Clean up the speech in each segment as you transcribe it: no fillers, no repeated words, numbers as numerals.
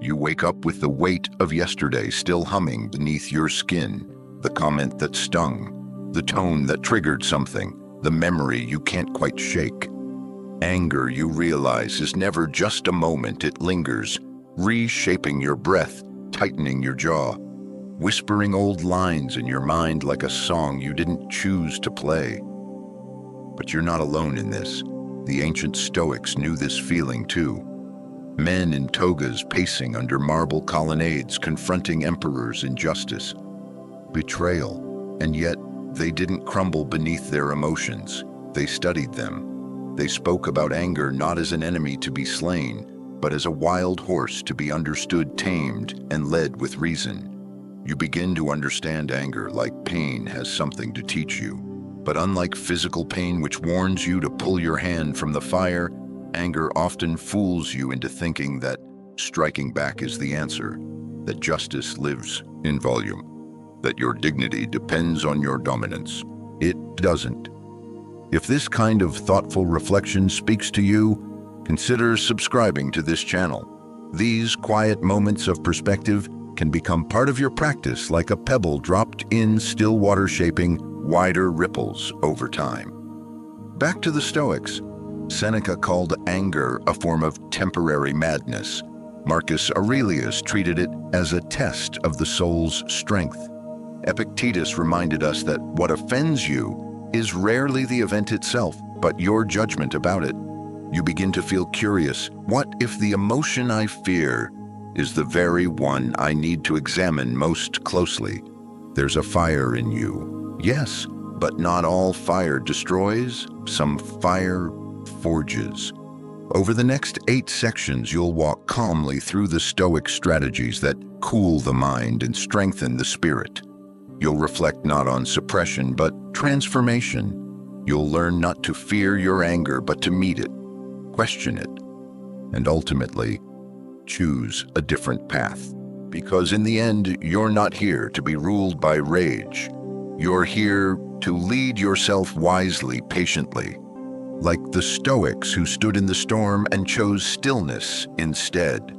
You wake up with the weight of yesterday still humming beneath your skin, the comment that stung, the tone that triggered something, the memory you can't quite shake. Anger, you realize, is never just a moment. It lingers, reshaping your breath, tightening your jaw, whispering old lines in your mind like a song you didn't choose to play. But you're not alone in this. The ancient Stoics knew this feeling too. Men in togas pacing under marble colonnades, confronting emperors' injustice, betrayal, and yet they didn't crumble beneath their emotions. They studied them. They spoke about anger not as an enemy to be slain, but as a wild horse to be understood, tamed, and led with reason. You begin to understand anger like pain has something to teach you. But unlike physical pain, which warns you to pull your hand from the fire, anger often fools you into thinking that striking back is the answer, that justice lives in volume, that your dignity depends on your dominance. It doesn't. If this kind of thoughtful reflection speaks to you, consider subscribing to this channel. These quiet moments of perspective can become part of your practice, like a pebble dropped in still water, shaping wider ripples over time. Back to the Stoics. Seneca called anger a form of temporary madness. Marcus Aurelius treated it as a test of the soul's strength. Epictetus reminded us that what offends you is rarely the event itself, but your judgment about it. You begin to feel curious. What if the emotion I fear is the very one I need to examine most closely? There's a fire in you. Yes, but not all fire destroys. Some fire forges. Over the next 8 sections, you'll walk calmly through the Stoic strategies that cool the mind and strengthen the spirit. You'll reflect not on suppression, but transformation. You'll learn not to fear your anger, but to meet it, question it, and ultimately choose a different path. Because in the end, you're not here to be ruled by rage. You're here to lead yourself wisely, patiently, like the Stoics who stood in the storm and chose stillness instead.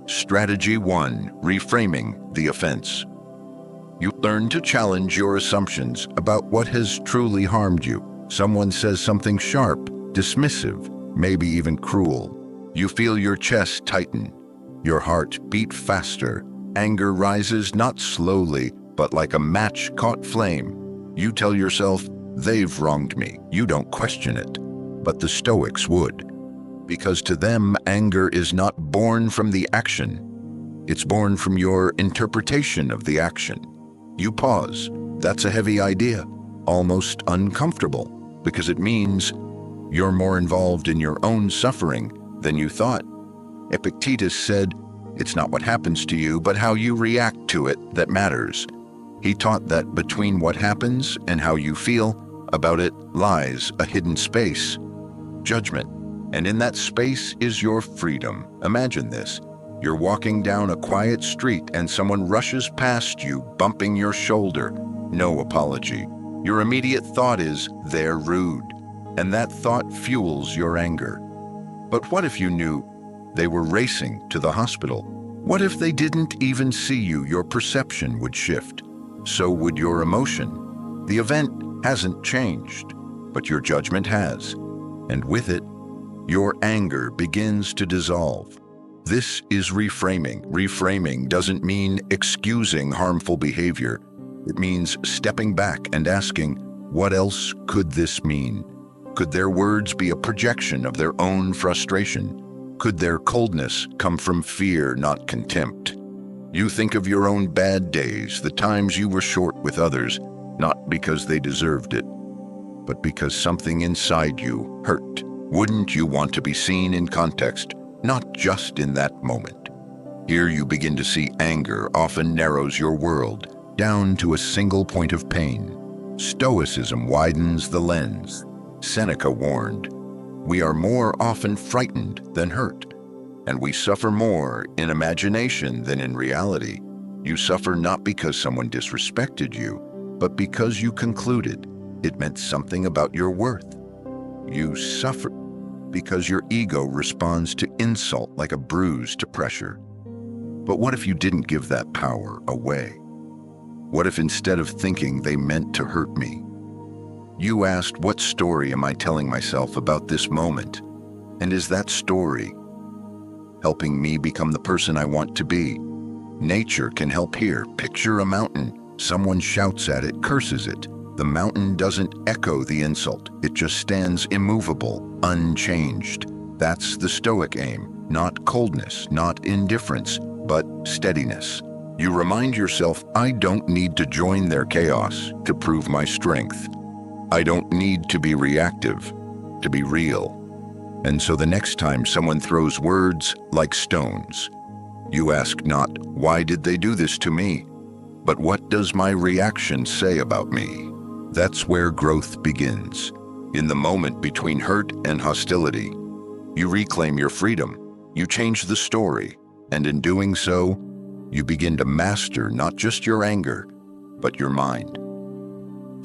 Strategy 1: reframing the offense. You learn to challenge your assumptions about what has truly harmed you. Someone says something sharp, dismissive, maybe even cruel. You feel your chest tighten, your heart beat faster. Anger rises not slowly, but like a match-caught flame. You tell yourself, they've wronged me. You don't question it. But the Stoics would. Because to them, anger is not born from the action. It's born from your interpretation of the action. You pause. That's a heavy idea, almost uncomfortable, because it means you're more involved in your own suffering than you thought. Epictetus said, it's not what happens to you, but how you react to it that matters. He taught that between what happens and how you feel about it lies a hidden space, judgment. And in that space is your freedom. Imagine this. You're walking down a quiet street and someone rushes past you, bumping your shoulder. No apology. Your immediate thought is, they're rude. And that thought fuels your anger. But what if you knew they were racing to the hospital? What if they didn't even see you? Your perception would shift. So would your emotion. The event hasn't changed, but your judgment has. And with it, your anger begins to dissolve. This is reframing. Reframing doesn't mean excusing harmful behavior. It means stepping back and asking, what else could this mean? Could their words be a projection of their own frustration? Could their coldness come from fear, not contempt? You think of your own bad days, the times you were short with others, not because they deserved it, but because something inside you hurt. Wouldn't you want to be seen in context, not just in that moment? Here you begin to see anger often narrows your world down to a single point of pain. Stoicism widens the lens. Seneca warned, we are more often frightened than hurt, and we suffer more in imagination than in reality. You suffer not because someone disrespected you, but because you concluded it meant something about your worth. You suffer because your ego responds to insult like a bruise to pressure. But what if you didn't give that power away? What if instead of thinking they meant to hurt me, you asked, what story am I telling myself about this moment? And is that story helping me become the person I want to be? Nature can help here. Picture a mountain. Someone shouts at it, curses it. The mountain doesn't echo the insult. It just stands immovable, unchanged. That's the Stoic aim. Not coldness, not indifference, but steadiness. You remind yourself, I don't need to join their chaos to prove my strength. I don't need to be reactive to be real. And so the next time someone throws words like stones, you ask not, why did they do this to me? But what does my reaction say about me? That's where growth begins. In the moment between hurt and hostility, you reclaim your freedom. You change the story, and in doing so, you begin to master not just your anger, but your mind.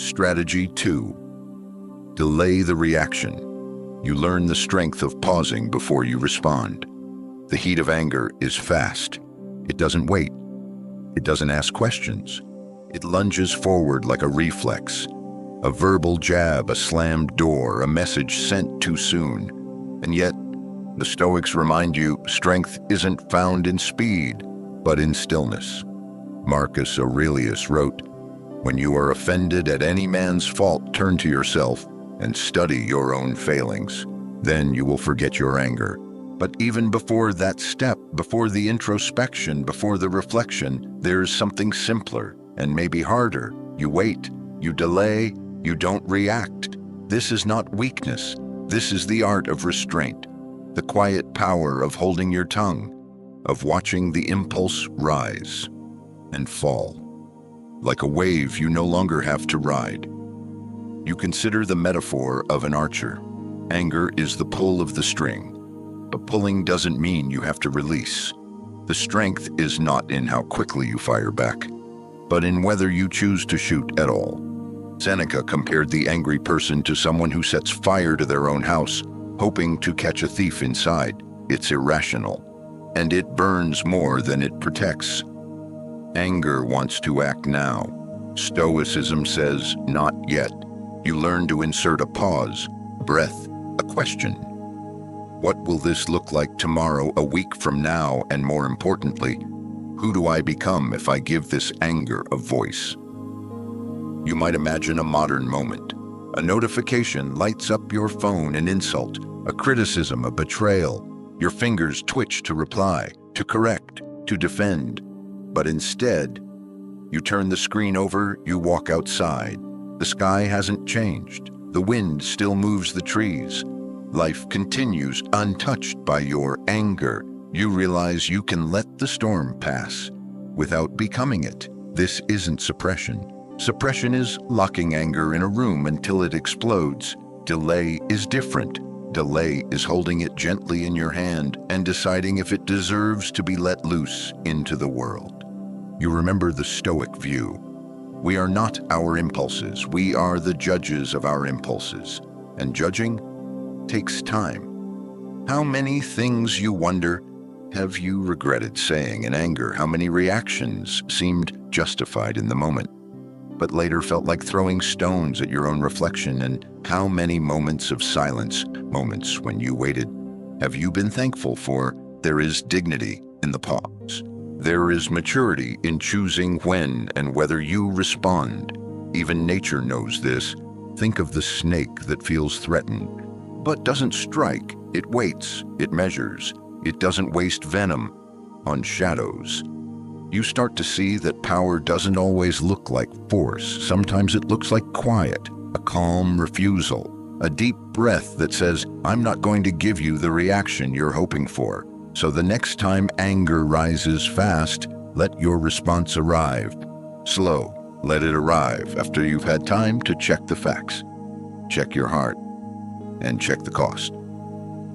Strategy 2. Delay the reaction. You learn the strength of pausing before you respond. The heat of anger is fast. It doesn't wait. It doesn't ask questions. It lunges forward like a reflex. A verbal jab, a slammed door, a message sent too soon. And yet, the Stoics remind you, strength isn't found in speed, but in stillness. Marcus Aurelius wrote, when you are offended at any man's fault, turn to yourself and study your own failings. Then you will forget your anger. But even before that step, before the introspection, before the reflection, there's something simpler and maybe harder. You wait, you delay, you don't react. This is not weakness. This is the art of restraint. The quiet power of holding your tongue, of watching the impulse rise and fall. Like a wave you no longer have to ride. You consider the metaphor of an archer. Anger is the pull of the string, but pulling doesn't mean you have to release. The strength is not in how quickly you fire back, but in whether you choose to shoot at all. Seneca compared the angry person to someone who sets fire to their own house, hoping to catch a thief inside. It's irrational, and it burns more than it protects. Anger wants to act now. Stoicism says, not yet. You learn to insert a pause, breath, a question. What will this look like tomorrow, a week from now, and more importantly, who do I become if I give this anger a voice? You might imagine a modern moment. A notification lights up your phone, an insult, a criticism, a betrayal. Your fingers twitch to reply, to correct, to defend. But instead, you turn the screen over, you walk outside. The sky hasn't changed. The wind still moves the trees. Life continues untouched by your anger. You realize you can let the storm pass without becoming it. This isn't suppression. Suppression is locking anger in a room until it explodes. Delay is different. Delay is holding it gently in your hand and deciding if it deserves to be let loose into the world. You remember the Stoic view. We are not our impulses. We are the judges of our impulses. And judging takes time. How many things, you wonder, have you regretted saying in anger? How many reactions seemed justified in the moment, but later felt like throwing stones at your own reflection? And how many moments of silence, moments when you waited, have you been thankful for? There is dignity in the pause. There is maturity in choosing when and whether you respond. Even nature knows this. Think of the snake that feels threatened, but doesn't strike. It waits, it measures, it doesn't waste venom on shadows. You start to see that power doesn't always look like force. Sometimes it looks like quiet, a calm refusal, a deep breath that says, I'm not going to give you the reaction you're hoping for. So the next time anger rises fast, let your response arrive. Slow, let it arrive after you've had time to check the facts, check your heart, and check the cost.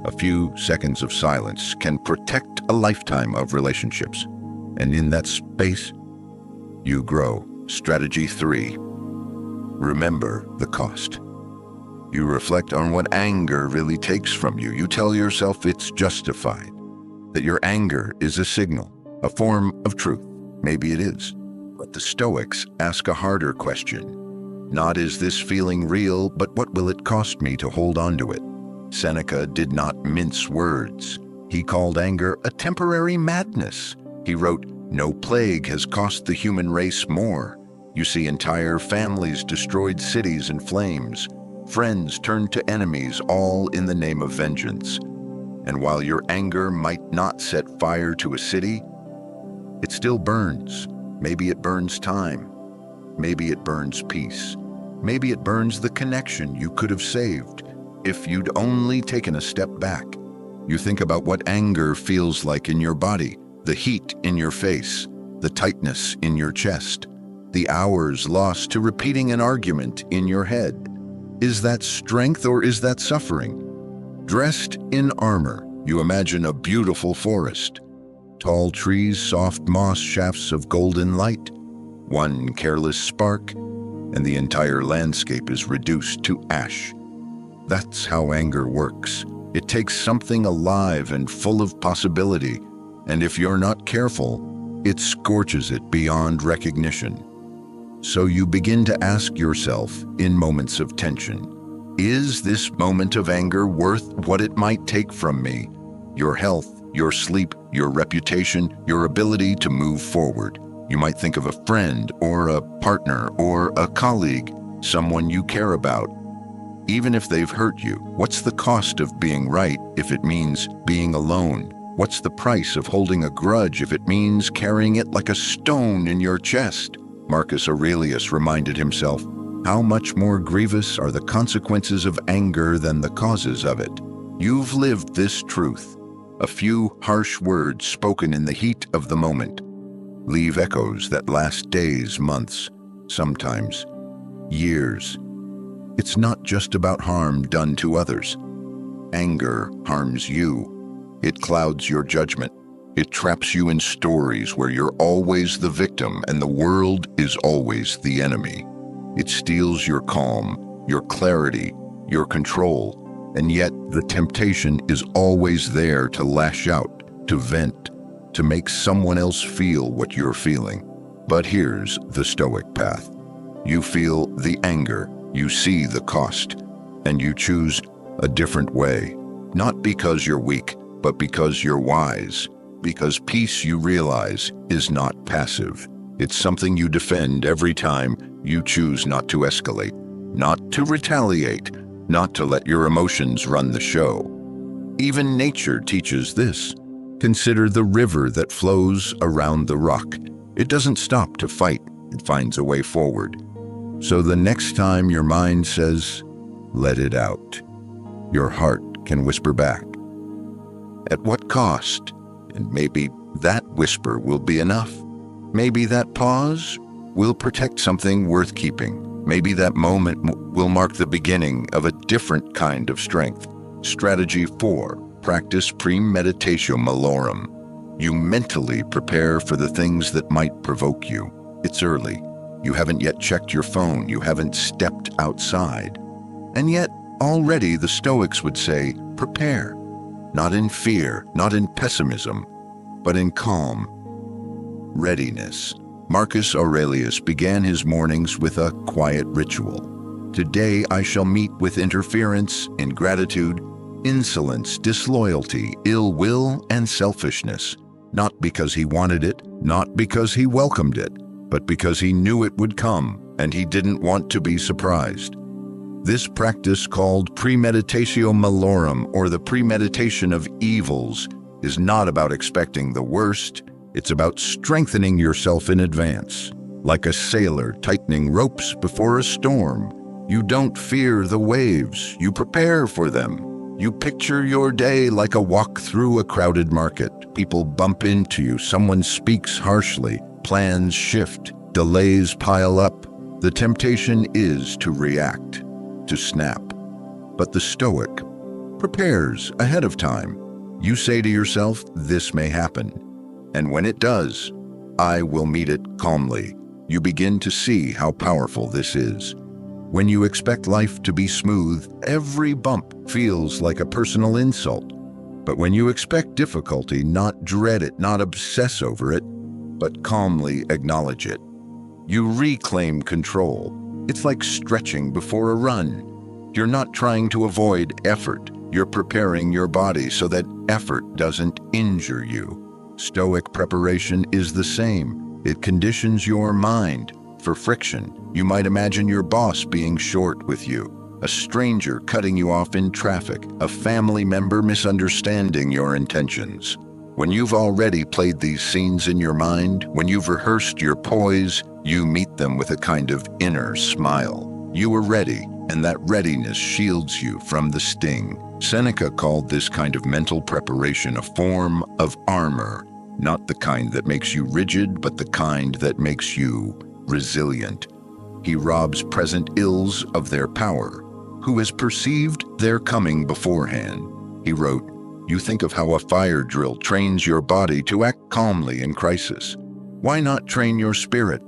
A few seconds of silence can protect a lifetime of relationships. And in that space, you grow. Strategy 3. Remember the cost. You reflect on what anger really takes from you. You tell yourself it's justified, that your anger is a signal, a form of truth. Maybe it is. But the Stoics ask a harder question. Not is this feeling real, but what will it cost me to hold on to it? Seneca did not mince words. He called anger a temporary madness. He wrote, "No plague has cost the human race more. You see entire families destroyed, cities in flames, friends turned to enemies, all in the name of vengeance. And while your anger might not set fire to a city, it still burns. Maybe it burns time. Maybe it burns peace. Maybe it burns the connection you could have saved if you'd only taken a step back." You think about what anger feels like in your body, the heat in your face, the tightness in your chest, the hours lost to repeating an argument in your head. Is that strength or is that suffering? Dressed in armor, you imagine a beautiful forest. Tall trees, soft moss, shafts of golden light. One careless spark, and the entire landscape is reduced to ash. That's how anger works. It takes something alive and full of possibility, and if you're not careful, it scorches it beyond recognition. So you begin to ask yourself in moments of tension, is this moment of anger worth what it might take from me? Your health, your sleep, your reputation, your ability to move forward. You might think of a friend or a partner or a colleague, someone you care about. Even if they've hurt you, what's the cost of being right if it means being alone? What's the price of holding a grudge if it means carrying it like a stone in your chest? Marcus Aurelius reminded himself, how much more grievous are the consequences of anger than the causes of it? You've lived this truth. A few harsh words spoken in the heat of the moment leave echoes that last days, months, sometimes years. It's not just about harm done to others. Anger harms you. It clouds your judgment. It traps you in stories where you're always the victim and the world is always the enemy. It steals your calm, your clarity, your control, and yet the temptation is always there to lash out, to vent, to make someone else feel what you're feeling. But here's the Stoic path. You feel the anger, you see the cost, and you choose a different way. Not because you're weak, but because you're wise. Because peace, you realize, is not passive. It's something you defend every time you choose not to escalate, not to retaliate, not to let your emotions run the show. Even nature teaches this. Consider the river that flows around the rock. It doesn't stop to fight, it finds a way forward. So the next time your mind says, let it out, your heart can whisper back. At what cost? And maybe that whisper will be enough. Maybe that pause will protect something worth keeping. Maybe that moment will mark the beginning of a different kind of strength. Strategy 4. Practice Premeditatio Malorum. You mentally prepare for the things that might provoke you. It's early. You haven't yet checked your phone. You haven't stepped outside. And yet, already the Stoics would say, prepare. Not in fear, not in pessimism, but in calm readiness. Marcus Aurelius began his mornings with a quiet ritual. Today I shall meet with interference, ingratitude, insolence, disloyalty, ill will, and selfishness. Not because he wanted it, not because he welcomed it, but because he knew it would come, and he didn't want to be surprised. This practice, called Premeditatio Malorum, or the premeditation of evils, is not about expecting the worst. It's about strengthening yourself in advance. Like a sailor tightening ropes before a storm, you don't fear the waves, you prepare for them. You picture your day like a walk through a crowded market. People bump into you, someone speaks harshly, plans shift, delays pile up. The temptation is to react, to snap. But the Stoic prepares ahead of time. You say to yourself, this may happen. And when it does, I will meet it calmly. You begin to see how powerful this is. When you expect life to be smooth, every bump feels like a personal insult. But when you expect difficulty, not dread it, not obsess over it, but calmly acknowledge it. You reclaim control. It's like stretching before a run. You're not trying to avoid effort. You're preparing your body so that effort doesn't injure you. Stoic preparation is the same. It conditions your mind for friction. You might imagine your boss being short with you, a stranger cutting you off in traffic, a family member misunderstanding your intentions. When you've already played these scenes in your mind, when you've rehearsed your poise, you meet them with a kind of inner smile. You are ready, and that readiness shields you from the sting. Seneca called this kind of mental preparation a form of armor, not the kind that makes you rigid, but the kind that makes you resilient. He robs present ills of their power. Who has perceived their coming beforehand? He wrote, "You think of how a fire drill trains your body to act calmly in crisis. Why not train your spirit?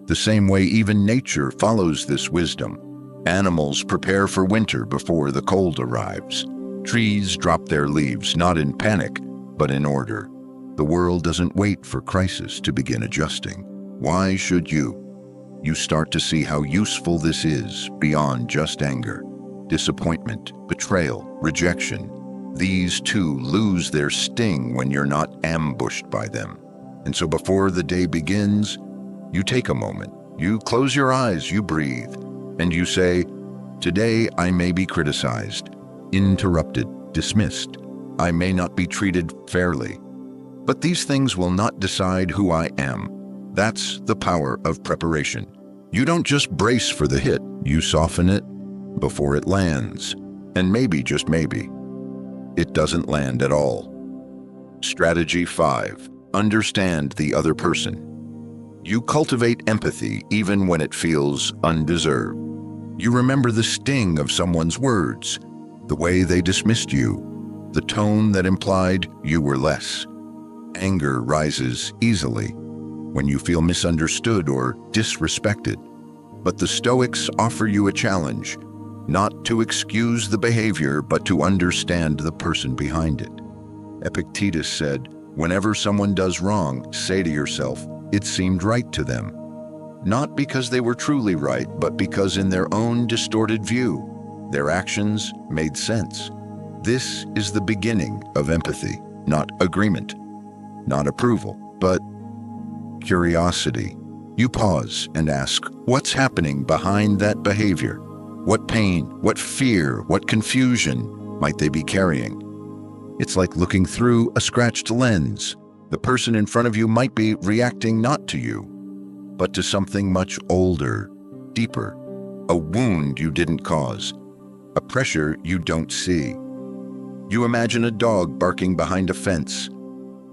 The same way even nature follows this wisdom. Animals prepare for winter before the cold arrives. Trees drop their leaves, not in panic, but in order. The world doesn't wait for crisis to begin adjusting. Why should you? You start to see how useful this is beyond just anger. Disappointment, betrayal, rejection. These too lose their sting when you're not ambushed by them. And so before the day begins, you take a moment, you close your eyes, you breathe, and you say, today I may be criticized, interrupted, dismissed. I may not be treated fairly. But these things will not decide who I am. That's the power of preparation. You don't just brace for the hit, you soften it before it lands. And maybe, just maybe, it doesn't land at all. Strategy 5. Understand the other person. You cultivate empathy even when it feels undeserved. You remember the sting of someone's words, the way they dismissed you, the tone that implied you were less. Anger rises easily when you feel misunderstood or disrespected. But the Stoics offer you a challenge, not to excuse the behavior, but to understand the person behind it. Epictetus said, whenever someone does wrong, say to yourself, it seemed right to them. Not because they were truly right, but because in their own distorted view, their actions made sense. This is the beginning of empathy, not agreement, not approval, but curiosity. You pause and ask, what's happening behind that behavior? What pain, what fear, what confusion might they be carrying? It's like looking through a scratched lens. The person in front of you might be reacting not to you, but to something much older, deeper, a wound you didn't cause, a pressure you don't see. You imagine a dog barking behind a fence,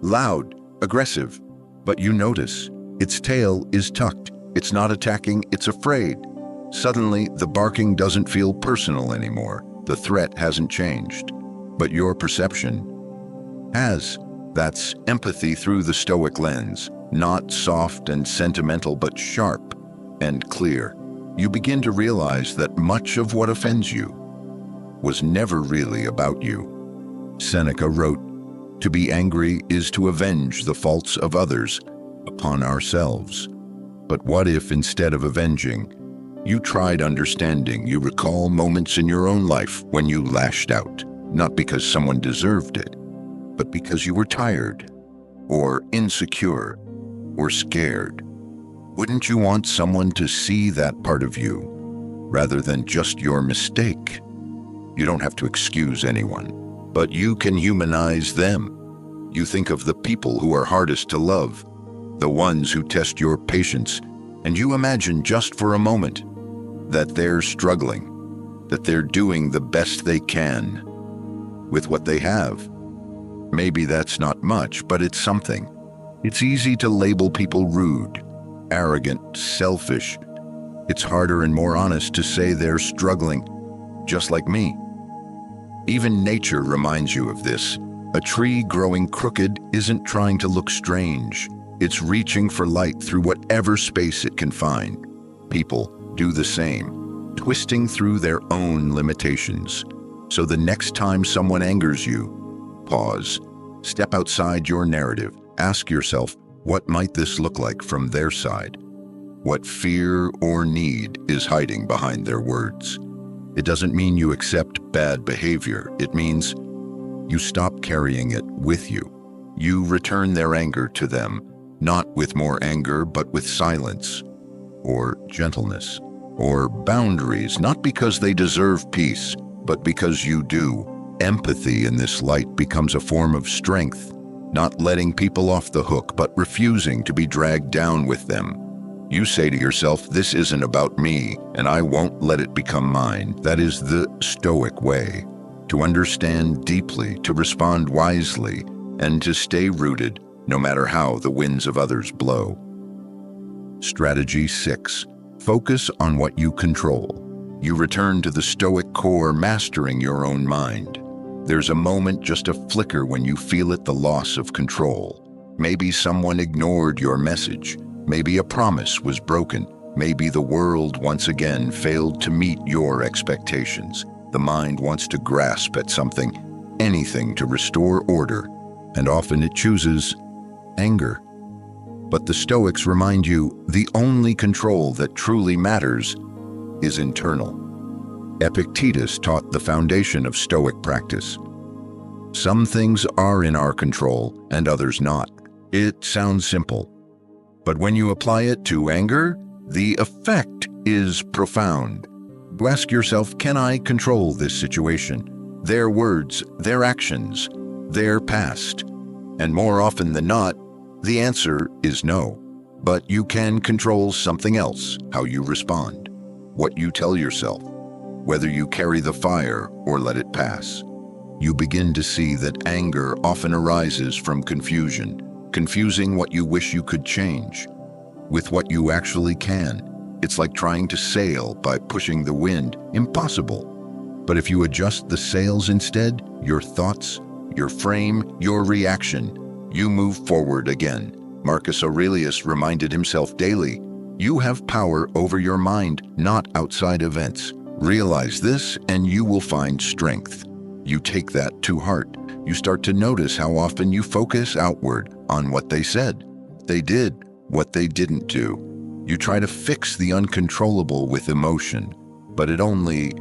loud, aggressive, but you notice its tail is tucked. It's not attacking, it's afraid. Suddenly, the barking doesn't feel personal anymore. The threat hasn't changed, but your perception has. That's empathy through the Stoic lens, not soft and sentimental, but sharp and clear. You begin to realize that much of what offends you was never really about you. Seneca wrote, "To be angry is to avenge the faults of others upon ourselves." But what if instead of avenging, you tried understanding? You recall moments in your own life when you lashed out, not because someone deserved it, but because you were tired, or insecure, or scared. Wouldn't you want someone to see that part of you, rather than just your mistake? You don't have to excuse anyone, but you can humanize them. You think of the people who are hardest to love, the ones who test your patience, and you imagine just for a moment that they're struggling, that they're doing the best they can with what they have. Maybe that's not much, but it's something. It's easy to label people rude, arrogant, selfish. It's harder and more honest to say they're struggling, just like me. Even nature reminds you of this. A tree growing crooked isn't trying to look strange. It's reaching for light through whatever space it can find. People do the same, twisting through their own limitations. So the next time someone angers you, Pause. Step outside your narrative. Ask yourself, what might this look like from their side? What fear or need is hiding behind their words? It doesn't mean you accept bad behavior. It means you stop carrying it with you. You return their anger to them, not with more anger, but with silence, or gentleness, or boundaries, not because they deserve peace, but because you do. Empathy in this light becomes a form of strength, not letting people off the hook, but refusing to be dragged down with them. You say to yourself, this isn't about me, and I won't let it become mine. That is the Stoic way. To understand deeply, to respond wisely, and to stay rooted, no matter how the winds of others blow. Strategy 6. Focus on what you control. You return to the Stoic core, mastering your own mind. There's a moment, just a flicker, when you feel it, the loss of control. Maybe someone ignored your message. Maybe a promise was broken. Maybe the world once again failed to meet your expectations. The mind wants to grasp at something, anything to restore order, and often it chooses anger. But the Stoics remind you the only control that truly matters is internal. Epictetus taught the foundation of Stoic practice. Some things are in our control and others not. It sounds simple, but when you apply it to anger, the effect is profound. You ask yourself, can I control this situation? Their words, their actions, their past? And more often than not, the answer is no. But you can control something else, how you respond, what you tell yourself, whether you carry the fire or let it pass. You begin to see that anger often arises from confusion, confusing what you wish you could change with what you actually can. It's like trying to sail by pushing the wind. Impossible. But if you adjust the sails instead, your thoughts, your frame, your reaction, you move forward again. Marcus Aurelius reminded himself daily, you have power over your mind, not outside events. Realize this and you will find strength. You take that to heart. You start to notice how often you focus outward on what they said, they did, what they didn't do. You try to fix the uncontrollable with emotion, but it only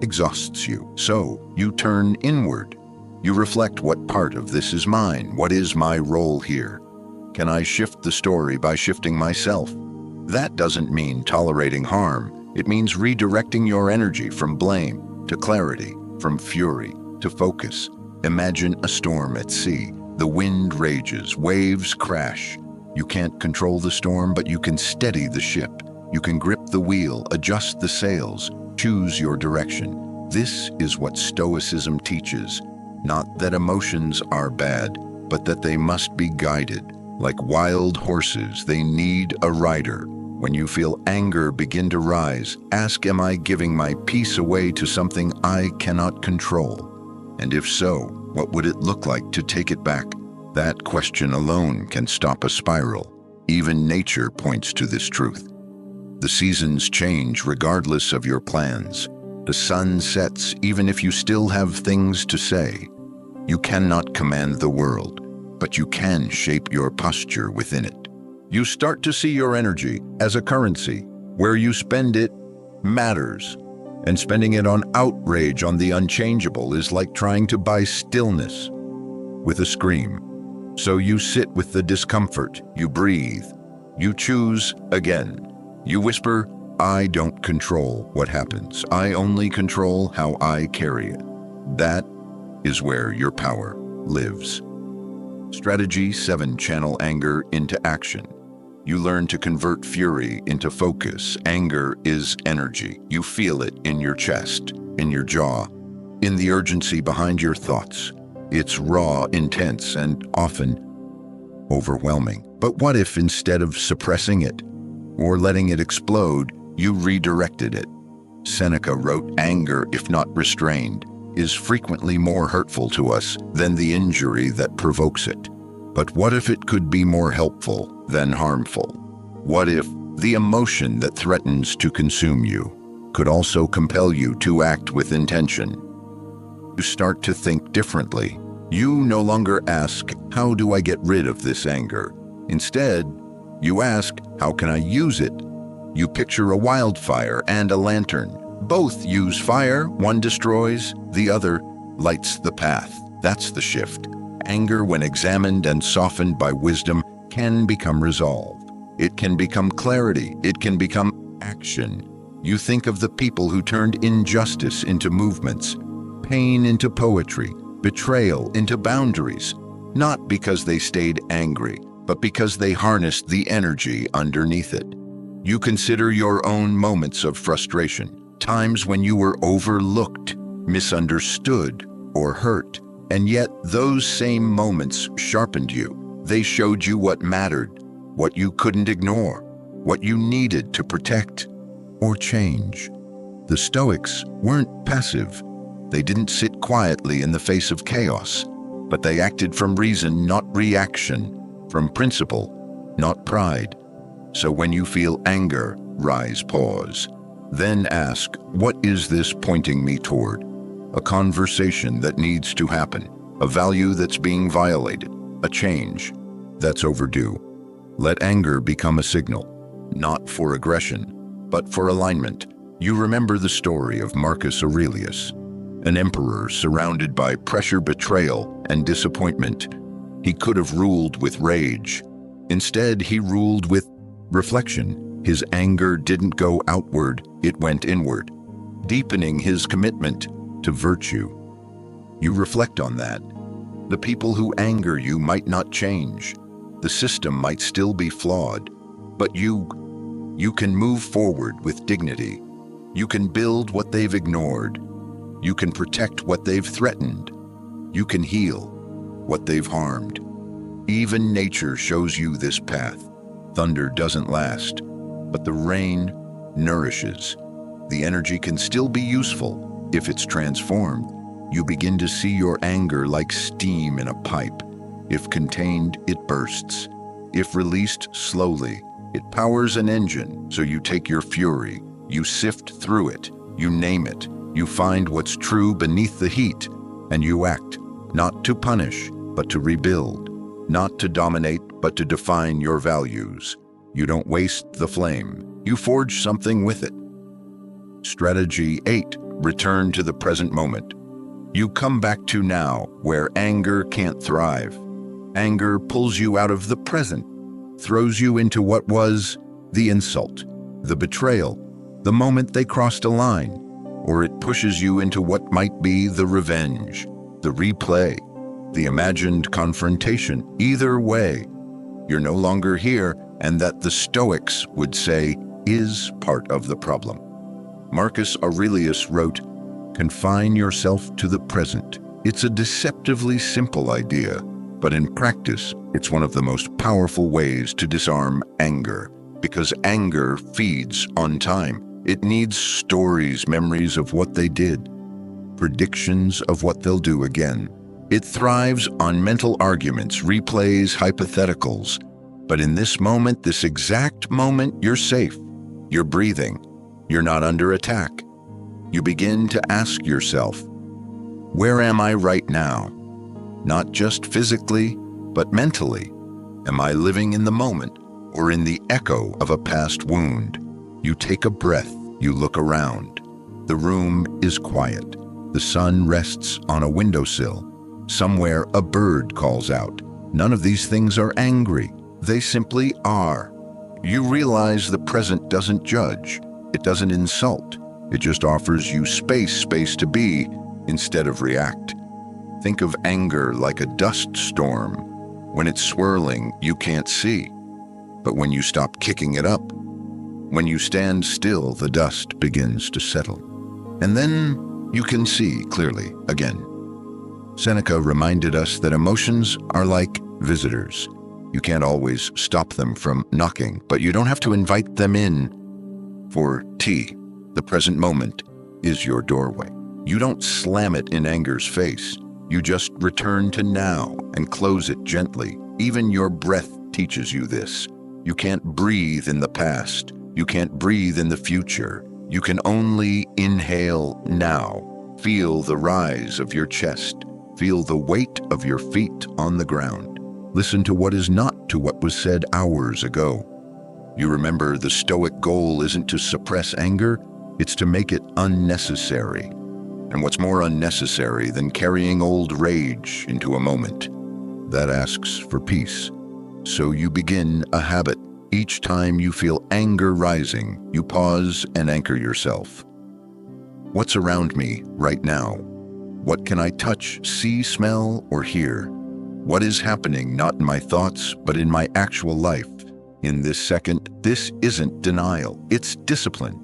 exhausts you. So you turn inward. You reflect, what part of this is mine? What is my role here? Can I shift the story by shifting myself? That doesn't mean tolerating harm. It means redirecting your energy from blame to clarity, from fury to focus. Imagine a storm at sea. The wind rages, waves crash. You can't control the storm, but you can steady the ship. You can grip the wheel, adjust the sails, choose your direction. This is what Stoicism teaches. Not that emotions are bad, but that they must be guided. Like wild horses, they need a rider. When you feel anger begin to rise, ask, am I giving my peace away to something I cannot control? And if so, what would it look like to take it back? That question alone can stop a spiral. Even nature points to this truth. The seasons change regardless of your plans. The sun sets even if you still have things to say. You cannot command the world, but you can shape your posture within it. You start to see your energy as a currency. Where you spend it matters. And spending it on outrage on the unchangeable is like trying to buy stillness with a scream. So you sit with the discomfort, you breathe, you choose again. You whisper, I don't control what happens. I only control how I carry it. That is where your power lives. Strategy 7. Channel anger into action. You learn to convert fury into focus. Anger is energy. You feel it in your chest, in your jaw, in the urgency behind your thoughts. It's raw, intense, and often overwhelming. But what if instead of suppressing it or letting it explode, you redirected it? Seneca wrote, anger, if not restrained, is frequently more hurtful to us than the injury that provokes it. But what if it could be more helpful than harmful? What if the emotion that threatens to consume you could also compel you to act with intention? You start to think differently. You no longer ask, how do I get rid of this anger? Instead, you ask, how can I use it? You picture a wildfire and a lantern. Both use fire, one destroys, the other lights the path. That's the shift. Anger, when examined and softened by wisdom, can become resolve. It can become clarity. It can become action. You think of the people who turned injustice into movements, pain into poetry, betrayal into boundaries, not because they stayed angry, but because they harnessed the energy underneath it. You consider your own moments of frustration, times when you were overlooked, misunderstood, or hurt, and yet those same moments sharpened you. They showed you what mattered, what you couldn't ignore, what you needed to protect or change. The Stoics weren't passive. They didn't sit quietly in the face of chaos, but they acted from reason, not reaction, from principle, not pride. So when you feel anger, rise, pause. Then ask, what is this pointing me toward? A conversation that needs to happen, a value that's being violated, a change that's overdue. Let anger become a signal, not for aggression, but for alignment. You remember the story of Marcus Aurelius, an emperor surrounded by pressure, betrayal, and disappointment. He could have ruled with rage. Instead, he ruled with reflection. His anger didn't go outward, it went inward, deepening his commitment to virtue. You reflect on that. The people who anger you might not change. The system might still be flawed, but you can move forward with dignity. You can build what they've ignored. You can protect what they've threatened. You can heal what they've harmed. Even nature shows you this path. Thunder doesn't last, but the rain nourishes. The energy can still be useful if it's transformed. You begin to see your anger like steam in a pipe. If contained, it bursts. If released slowly, it powers an engine. So you take your fury, you sift through it, you name it, you find what's true beneath the heat, and you act, not to punish, but to rebuild, not to dominate, but to define your values. You don't waste the flame, you forge something with it. Strategy 8, return to the present moment. You come back to now, where anger can't thrive. Anger pulls you out of the present, throws you into what was the insult, the betrayal, the moment they crossed a line, or it pushes you into what might be the revenge, the replay, the imagined confrontation. Either way, you're no longer here, and that the Stoics would say is part of the problem. Marcus Aurelius wrote, "Confine yourself to the present." It's a deceptively simple idea, but in practice, it's one of the most powerful ways to disarm anger, because anger feeds on time. It needs stories, memories of what they did, predictions of what they'll do again. It thrives on mental arguments, replays, hypotheticals. But in this moment, this exact moment, you're safe. You're breathing. You're not under attack. You begin to ask yourself, where am I right now? Not just physically, but mentally. Am I living in the moment or in the echo of a past wound? You take a breath, you look around. The room is quiet. The sun rests on a windowsill. Somewhere a bird calls out. None of these things are angry. They simply are. You realize the present doesn't judge. It doesn't insult. It just offers you space to be instead of react. Think of anger like a dust storm. When it's swirling, you can't see. But when you stop kicking it up, when you stand still, the dust begins to settle. And then you can see clearly again. Seneca reminded us that emotions are like visitors. You can't always stop them from knocking, but you don't have to invite them in for tea. The present moment is your doorway. You don't slam it in anger's face. You just return to now and close it gently. Even your breath teaches you this. You can't breathe in the past. You can't breathe in the future. You can only inhale now. Feel the rise of your chest. Feel the weight of your feet on the ground. Listen to what is not to what was said hours ago. You remember the Stoic goal isn't to suppress anger, it's to make it unnecessary. And what's more unnecessary than carrying old rage into a moment? That asks for peace. So you begin a habit. Each time you feel anger rising, you pause and anchor yourself. What's around me right now? What can I touch, see, smell, or hear? What is happening not in my thoughts, but in my actual life? In this second, this isn't denial, it's discipline.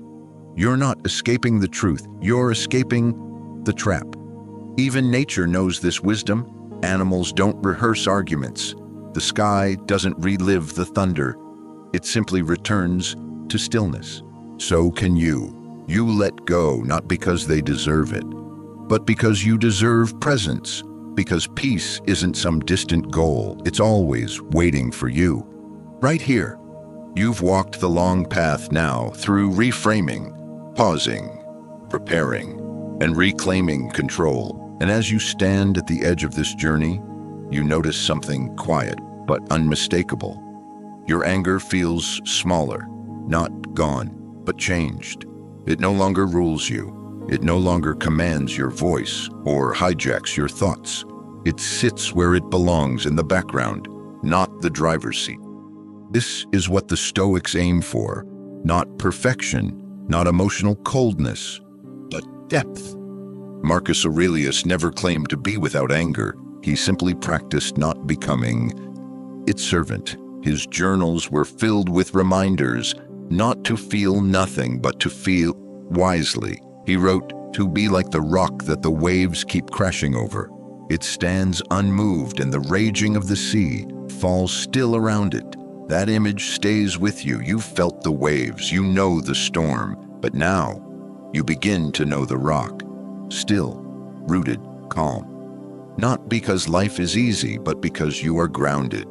You're not escaping the truth, you're escaping the trap. Even nature knows this wisdom. Animals don't rehearse arguments. The sky doesn't relive the thunder. It simply returns to stillness. So can you. You let go not because they deserve it, but because you deserve presence. Because peace isn't some distant goal, it's always waiting for you. Right here. You've walked the long path now through reframing, pausing, preparing, and reclaiming control. And as you stand at the edge of this journey, you notice something quiet but unmistakable. Your anger feels smaller, not gone, but changed. It no longer rules you. It no longer commands your voice or hijacks your thoughts. It sits where it belongs in the background, not the driver's seat. This is what the Stoics aim for, not perfection, not emotional coldness, but depth. Marcus Aurelius never claimed to be without anger. He simply practiced not becoming its servant. His journals were filled with reminders not to feel nothing, but to feel wisely. He wrote, "To be like the rock that the waves keep crashing over. It stands unmoved, and the raging of the sea falls still around it." That image stays with you. You felt the waves, you know the storm, but now you begin to know the rock. Still, rooted, calm. Not because life is easy, but because you are grounded.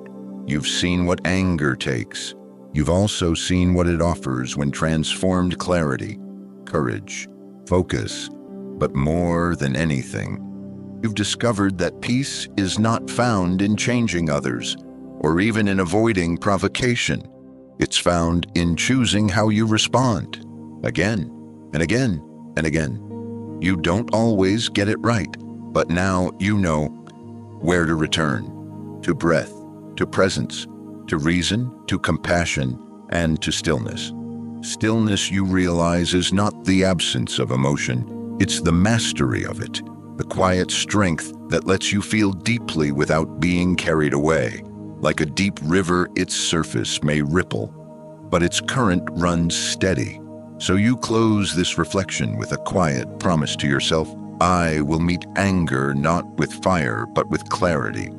You've seen what anger takes. You've also seen what it offers when transformed: clarity, courage, focus. But more than anything, you've discovered that peace is not found in changing others, or even in avoiding provocation. It's found in choosing how you respond, again and again and again. You don't always get it right, but now you know where to return: to breath, to presence, to reason, to compassion, and to stillness. Stillness, you realize, is not the absence of emotion, it's the mastery of it, the quiet strength that lets you feel deeply without being carried away. Like a deep river, its surface may ripple, but its current runs steady. So you close this reflection with a quiet promise to yourself: I will meet anger not with fire, but with clarity.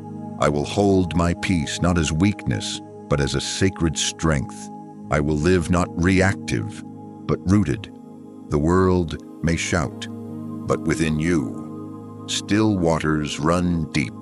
I will hold my peace not as weakness, but as a sacred strength. I will live not reactive, but rooted. The world may shout, but within you, still waters run deep.